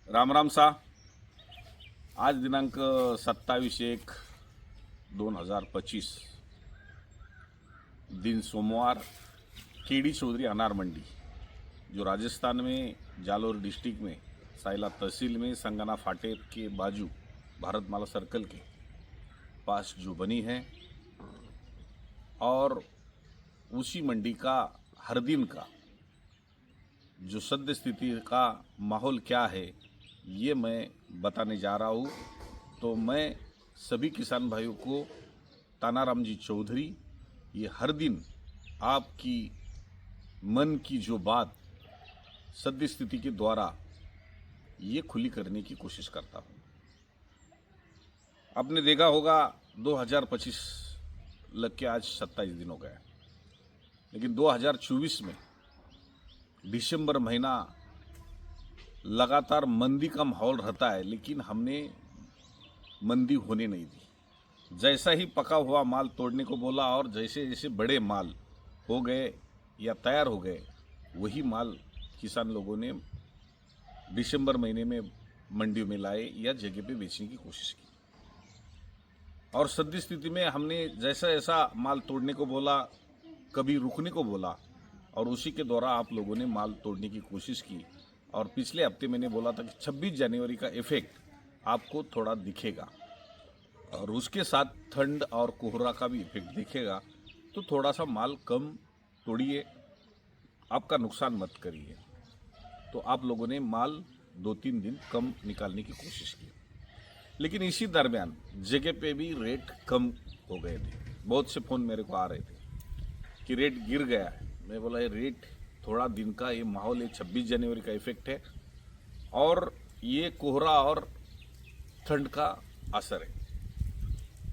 राम राम सा। आज दिनांक 27/1/2025 दिन सोमवार, केडी चौधरी अनार मंडी जो राजस्थान में जालोर डिस्ट्रिक्ट में साइला तहसील में संगना फाटे के बाजू भारतमाला सर्कल के पास जो बनी है, और उसी मंडी का हर दिन का जो सद्य स्थिति का माहौल क्या है ये मैं बताने जा रहा हूँ। तो मैं सभी किसान भाइयों को तानाराम जी चौधरी ये हर दिन आपकी मन की जो बात सद्य स्थिति के द्वारा ये खुली करने की कोशिश करता हूँ। आपने देखा होगा 2025 लग के आज 27 दिन हो गए, लेकिन 2024 में दिसंबर महीना लगातार मंदी का माहौल रहता है, लेकिन हमने मंदी होने नहीं दी। जैसा ही पका हुआ माल तोड़ने को बोला और जैसे जैसे बड़े माल हो गए या तैयार हो गए, वही माल किसान लोगों ने दिसंबर महीने में मंडियों में लाए या जगह पे बेचने की कोशिश की। और सद्य स्थिति में हमने जैसा जैसा माल तोड़ने को बोला, कभी रुकने को बोला, और उसी के द्वारा आप लोगों ने माल तोड़ने की कोशिश की। और पिछले हफ्ते मैंने बोला था कि 26 जनवरी का इफेक्ट आपको थोड़ा दिखेगा और उसके साथ ठंड और कोहरा का भी इफेक्ट दिखेगा, तो थोड़ा सा माल कम तोड़िए, आपका नुकसान मत करिए। तो आप लोगों ने माल 2-3 दिन कम निकालने की कोशिश की, लेकिन इसी दरमियान जगह पे भी रेट कम हो गए थे। बहुत से फ़ोन मेरे को आ रहे थे कि रेट गिर गया है। मैं बोला ये रेट थोड़ा दिन का ये माहौल है, 26 जनवरी का इफेक्ट है और ये कोहरा और ठंड का असर है।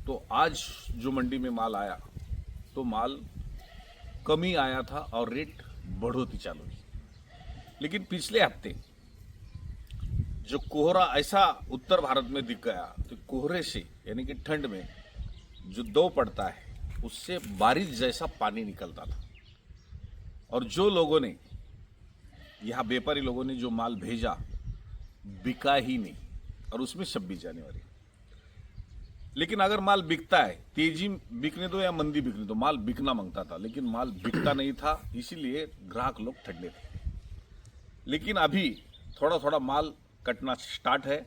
तो आज जो मंडी में माल आया तो माल कम ही आया था और रेट बढ़ोती चालू हुई। लेकिन पिछले हफ्ते जो कोहरा ऐसा उत्तर भारत में दिख गया, तो कोहरे से यानी कि ठंड में जो दो पड़ता है उससे बारिश जैसा पानी निकलता था। और जो लोगों ने यहाँ व्यापारी लोगों ने जो माल भेजा बिका ही नहीं, और उसमें 26 जनवरी। लेकिन अगर माल बिकता है, तेजी बिकने दो या मंदी बिकने दो, माल बिकना मांगता था, लेकिन माल बिकता नहीं था, इसीलिए ग्राहक लोग ठंडे थे। लेकिन अभी थोड़ा थोड़ा माल कटना स्टार्ट है,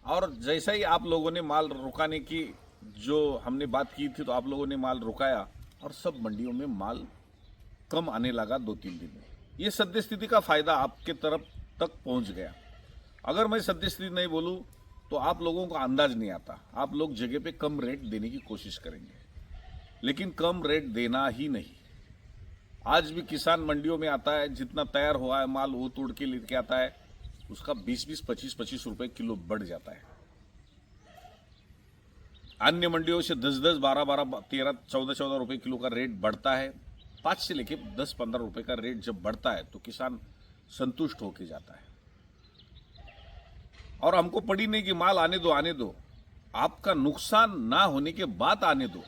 और जैसा ही आप लोगों ने माल रुकाने की जो हमने बात की थी, तो आप लोगों ने माल रुकाया और सब मंडियों में माल कम आने लगा 2-3 दिन में। ये सद्य स्थिति का फायदा आपके तरफ तक पहुंच गया। अगर मैं सद्य स्थिति नहीं बोलूं तो आप लोगों को अंदाज नहीं आता, आप लोग जगह पे कम रेट देने की कोशिश करेंगे, लेकिन कम रेट देना ही नहीं। आज भी किसान मंडियों में आता है, जितना तैयार हुआ है माल वो तोड़ के लेके आता है, उसका 20-20, 25-25 रुपए किलो बढ़ जाता है। अन्य मंडियों से 10-10, 12-12, 13-14 रुपए किलो का रेट बढ़ता है। 5 से लेके 10-15 रुपए का रेट जब बढ़ता है तो किसान संतुष्ट होके जाता है। और हमको पड़ी नहीं कि माल आने दो, आपका नुकसान ना होने के बाद आने दो।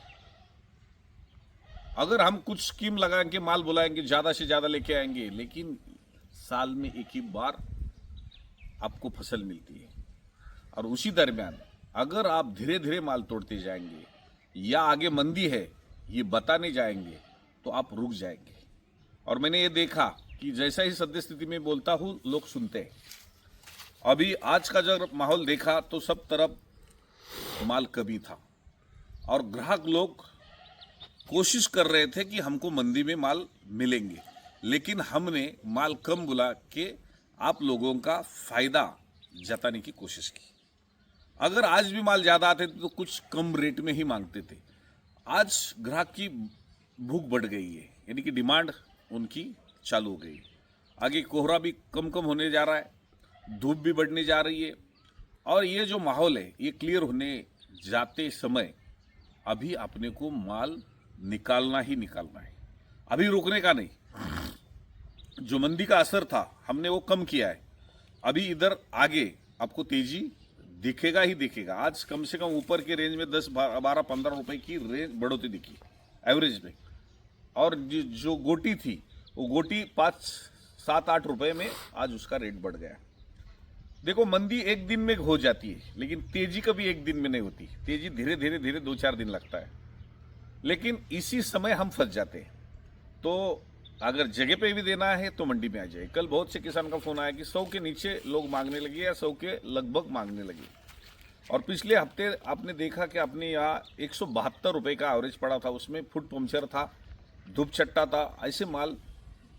अगर हम कुछ स्कीम लगाएंगे, माल बुलाएंगे, ज्यादा से ज्यादा लेके आएंगे, लेकिन साल में एक ही बार आपको फसल मिलती है। और उसी दरमियान अगर आप धीरे धीरे माल तोड़ते जाएंगे या आगे मंदी है ये बताने जाएंगे, तो आप रुक जाएंगे। और मैंने ये देखा कि जैसा ही सद्य स्थिति में बोलता हूँ लोग सुनते हैं। अभी आज का जब माहौल देखा तो सब तरफ माल कमी था, और ग्राहक लोग कोशिश कर रहे थे कि हमको मंदी में माल मिलेंगे, लेकिन हमने माल कम बुला के आप लोगों का फायदा जताने की कोशिश की। अगर आज भी माल ज़्यादा आते थे तो कुछ कम रेट में ही मांगते थे। आज ग्राहक की भूख बढ़ गई है, यानी कि डिमांड उनकी चालू हो गई। आगे कोहरा भी कम कम होने जा रहा है, धूप भी बढ़ने जा रही है, और ये जो माहौल है ये क्लियर होने जाते समय अभी अपने को माल निकालना ही निकालना है, अभी रुकने का नहीं। जो मंदी का असर था हमने वो कम किया है, अभी इधर आगे आपको तेजी दिखेगा ही दिखेगा। आज कम से कम ऊपर के रेंज में 10, 12, 15 रुपए की रेंज बढ़ोतरी दिखी एवरेज में, और जो गोटी थी वो गोटी 5, 7, 8 रुपए में आज उसका रेट बढ़ गया। देखो, मंदी एक दिन में हो जाती है, लेकिन तेजी कभी एक दिन में नहीं होती। तेजी धीरे धीरे धीरे 2-4 दिन लगता है, लेकिन इसी समय हम फंस जाते हैं। तो अगर जगह पे भी देना है तो मंडी में आ जाए। कल बहुत से किसान का फोन आया कि 100 के नीचे लोग मांगने लगे या 100 के लगभग मांगने लगे। और पिछले हफ्ते आपने देखा कि अपने यहाँ 172 रुपये का एवरेज पड़ा था, उसमें फुट पंक्चर था, धूप चट्टा था, ऐसे माल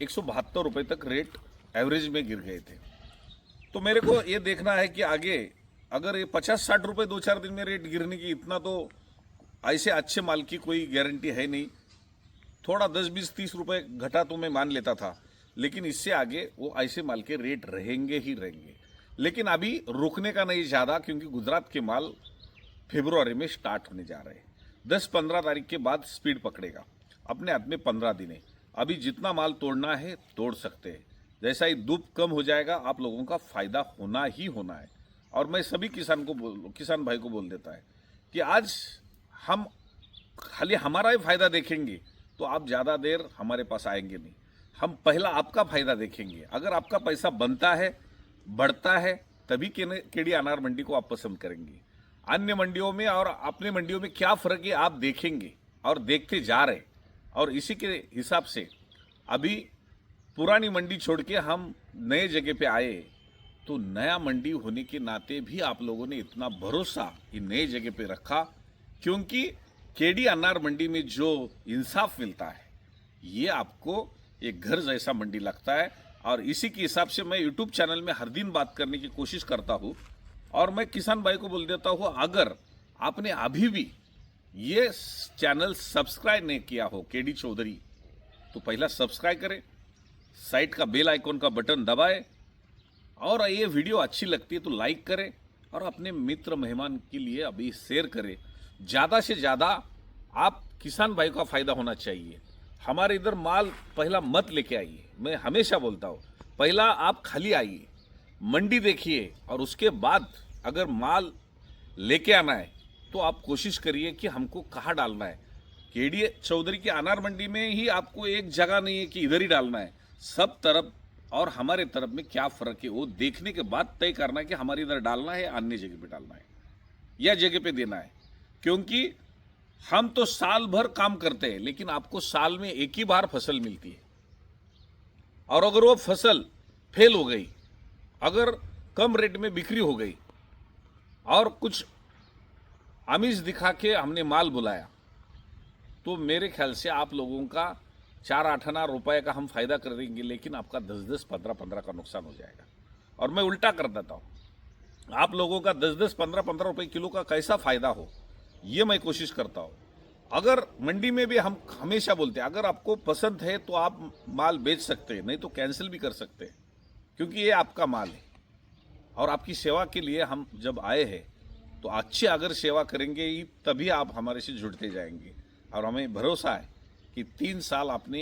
172 रुपये तक रेट एवरेज में गिर गए थे। तो मेरे को ये देखना है कि आगे अगर ये 50-60 रुपये 2-4 दिन में रेट गिरने की, इतना तो ऐसे अच्छे माल की कोई गारंटी है नहीं। थोड़ा 10-20-30 रुपये घटा तो मैं मान लेता था, लेकिन इससे आगे वो ऐसे माल के रेट रहेंगे ही रहेंगे। लेकिन अभी रुकने का नहीं ज़्यादा, क्योंकि गुजरात के माल फरवरी में स्टार्ट होने जा रहे हैं। 10-15 तारीख के बाद स्पीड पकड़ेगा। अपने हाथ में 15 दिन है, अभी जितना माल तोड़ना है तोड़ सकते हैं। जैसा ही धूप कम हो जाएगा, आप लोगों का फायदा होना ही होना है। और मैं सभी किसान भाई को बोल देता है कि आज हम खाली हमारा ही फायदा देखेंगे तो आप ज़्यादा देर हमारे पास आएंगे नहीं। हम पहला आपका फायदा देखेंगे। अगर आपका पैसा बनता है, बढ़ता है, तभी केडी अनार मंडी को आप पसंद करेंगे। अन्य मंडियों में और अपने मंडियों में क्या फ़र्क है आप देखेंगे और देखते जा रहे। और इसी के हिसाब से अभी पुरानी मंडी छोड़ के हम नए जगह पे आए, तो नया मंडी होने के नाते भी आप लोगों ने इतना भरोसा इन नए जगह पे रखा, क्योंकि केडी अनार मंडी में जो इंसाफ मिलता है ये आपको एक घर जैसा मंडी लगता है। और इसी के हिसाब से मैं यूट्यूब चैनल में हर दिन बात करने की कोशिश करता हूँ। और मैं किसान भाई को बोल देता हूँ, अगर आपने अभी भी ये चैनल सब्सक्राइब नहीं किया हो केडी चौधरी, तो पहला सब्सक्राइब करें, साइड का बेल आइकॉन का बटन दबाए, और ये वीडियो अच्छी लगती है तो लाइक करें और अपने मित्र मेहमान के लिए अभी शेयर करें। ज़्यादा से ज़्यादा आप किसान भाई का फायदा होना चाहिए। हमारे इधर माल पहला मत लेके आइए, मैं हमेशा बोलता हूँ, पहला आप खाली आइए, मंडी देखिए, और उसके बाद अगर माल लेके आना है तो आप कोशिश करिए कि हमको कहाँ डालना है। केडी चौधरी की अनार मंडी में ही आपको एक जगह नहीं है कि इधर ही डालना है, सब तरफ और हमारे तरफ में क्या फ़र्क है वो देखने के बाद तय करना है कि हमारे इधर डालना है, अन्य जगह पे डालना है या जगह पे देना है। क्योंकि हम तो साल भर काम करते हैं, लेकिन आपको साल में एक ही बार फसल मिलती है। और अगर वो फसल फेल हो गई, अगर कम रेट में बिक्री हो गई और कुछ आमिष दिखा के हमने माल बुलाया, तो मेरे ख्याल से आप लोगों का 4-8 आना रुपए का हम फायदा कर देंगे, लेकिन आपका 10-10, 15-15 का नुकसान हो जाएगा। और मैं उल्टा कर देता हूँ, आप लोगों का 10-10, 15-15 रुपए किलो का कैसा फायदा हो, ये मैं कोशिश करता हूँ। अगर मंडी में भी हम हमेशा बोलते हैं, अगर आपको पसंद है तो आप माल बेच सकते हैं, नहीं तो कैंसिल भी कर सकते हैं, क्योंकि ये आपका माल है। और आपकी सेवा के लिए हम जब आए हैं तो अच्छी अगर सेवा करेंगे ही तभी आप हमारे से जुड़ते जाएंगे। और हमें भरोसा है कि 3 साल आपने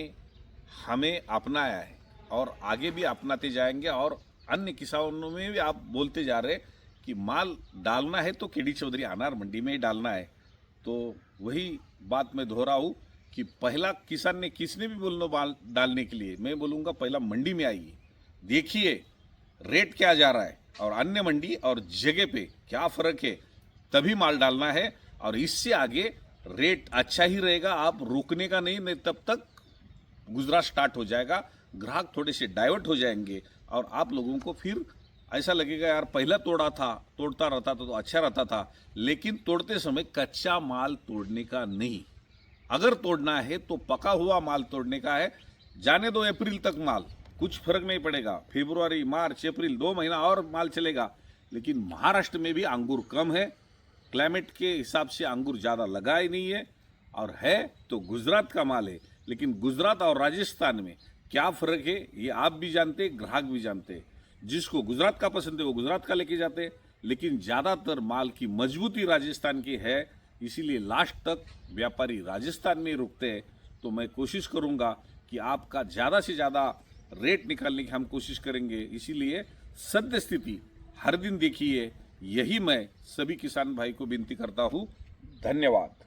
हमें अपनाया है और आगे भी अपनाते जाएंगे। और अन्य किसानों में भी आप बोलते जा रहे कि माल डालना है तो केडी चौधरी अनार मंडी में ही डालना है। तो वही बात मैं दोहराऊँ कि पहला किसान ने किसने भी बोलना माल डालने के लिए, मैं बोलूँगा पहला मंडी में आइए, देखिए रेट क्या जा रहा है और अन्य मंडी और जगह पे क्या फ़र्क है, तभी माल डालना है। और इससे आगे रेट अच्छा ही रहेगा, आप रोकने का नहीं तब तक गुजरात स्टार्ट हो जाएगा, ग्राहक थोड़े से डाइवर्ट हो जाएंगे और आप लोगों को फिर ऐसा लगेगा यार पहला तोड़ता रहता तो अच्छा रहता था। लेकिन तोड़ते समय कच्चा माल तोड़ने का नहीं, अगर तोड़ना है तो पका हुआ माल तोड़ने का है। जाने दो अप्रैल तक माल, कुछ फर्क नहीं पड़ेगा, फरवरी, मार्च, अप्रैल 2 महीना और माल चलेगा। लेकिन महाराष्ट्र में भी अंगूर कम है, क्लाइमेट के हिसाब से अंगूर ज़्यादा लगा ही नहीं है, और है तो गुजरात का माल है। लेकिन गुजरात और राजस्थान में क्या फ़र्क है ये आप भी जानते, ग्राहक भी जानते। जिसको गुजरात का पसंद है वो गुजरात का लेके जाते, लेकिन ज़्यादातर माल की मजबूती राजस्थान की है, इसीलिए लास्ट तक व्यापारी राजस्थान में रुकते हैं। तो मैं कोशिश करूँगा कि आपका ज़्यादा से ज़्यादा रेट निकालने की हम कोशिश करेंगे। इसीलिए सद्य स्थिति हर दिन देखिए, यही मैं सभी किसान भाई को विनती करता हूँ। धन्यवाद।